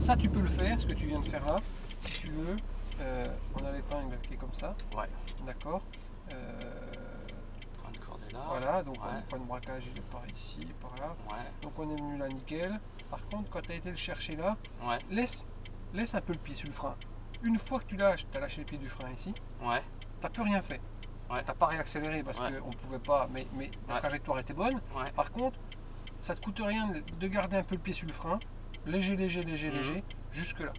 Ça, tu peux le faire, ce que tu viens de faire là, si tu veux. On a l'épingle qui est comme ça. Ouais. D'accord. Point de corde est là. Voilà, donc Ouais. le point de braquage il est par ici, par là. Ouais. Donc on est venu là nickel. Par contre, quand tu as été le chercher là, Ouais. laisse un peu le pied sur le frein. Une fois que tu lâches, tu as lâché le pied du frein ici, Ouais. tu n'as plus rien fait. Ouais. Tu n'as pas réaccéléré parce Ouais. qu'on ne pouvait pas, mais la Ouais. trajectoire était bonne. Ouais. Par contre, ça ne te coûte rien de garder un peu le pied sur le frein, léger, jusque là.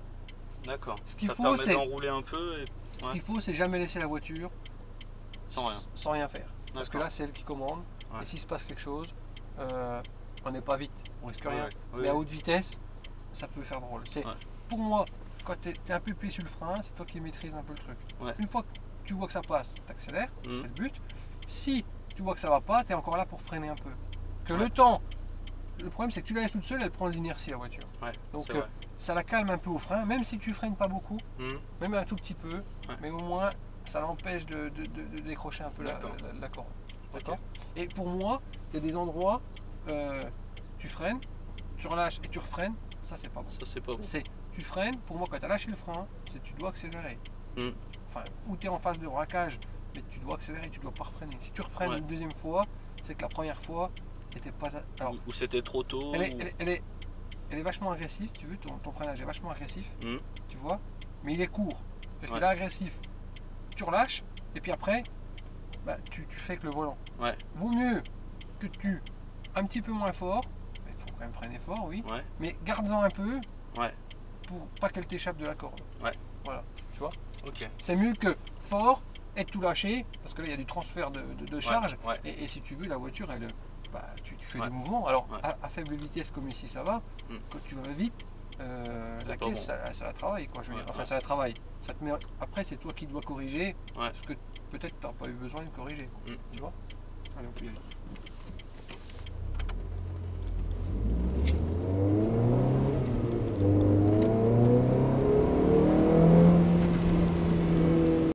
D'accord. Ce qu'il Ça faut, permet c'est d'enrouler un peu et ce qu'il faut, c'est jamais laisser la voiture sans rien. faire. Parce que D'accord. là, c'est elle qui commande. Ouais. Et s'il se passe quelque chose, on n'est pas vite, on risque rien. Ouais. Ouais. Mais à haute vitesse, ça peut faire drôle. Ouais. Pour moi, quand tu es un peu pied sur le frein, c'est toi qui maîtrises un peu le truc. Ouais. Une fois que tu vois que ça passe, tu accélères, Mhm. c'est le but. Si tu vois que ça va pas, tu es encore là pour freiner un peu. Que Ouais. le temps, le problème c'est que tu la laisses toute seule, elle prend de l'inertie la voiture. Ouais. Donc C'est vrai. ça la calme un peu au frein, même si tu freines pas beaucoup, Mhm. même un tout petit peu, mais au moins ça l'empêche de décrocher un peu la corde. D'accord. Ok. Et pour moi, il y a des endroits, tu freines, tu relâches et tu refreines, ça c'est pas bon. Ça, c'est pas bon. Tu freines, pour moi quand tu as lâché le frein, c'est tu dois accélérer. Mhm. Enfin, ou tu es en phase de braquage, mais tu dois accélérer, tu dois pas refreiner. Si tu refreines Ouais. une deuxième fois, c'est que la première fois, n'était pas. Alors, Ou c'était trop tôt. elle est vachement agressive, si tu veux, ton freinage est vachement agressif, Mhm. tu vois, mais il est court. Parce Ouais. qu'il est agressif, tu relâches, et puis après, bah, tu fais avec le volant. Ouais. Vaut mieux que tu un petit peu moins fort, il faut quand même freiner fort, oui, Ouais. mais garde-en un peu Ouais. pour pas qu'elle t'échappe de la corde. Ouais. Voilà, tu vois. Ok. C'est mieux que fort et tout lâcher, parce que là il y a du transfert de charge, Ouais. et si tu veux, la voiture, elle, bah, tu fais Ouais. des mouvements. Alors Ouais. à faible vitesse comme ici ça va, quand tu vas vite, C'est la pas caisse, bon. ça la travaille, quoi, je veux Ouais, dire. Enfin ouais. ça la travaille. Ça te met... Après c'est toi qui dois corriger, Ouais. parce que peut-être tu n'as pas eu besoin de corriger, Mm. tu vois. Allez, on peut y aller.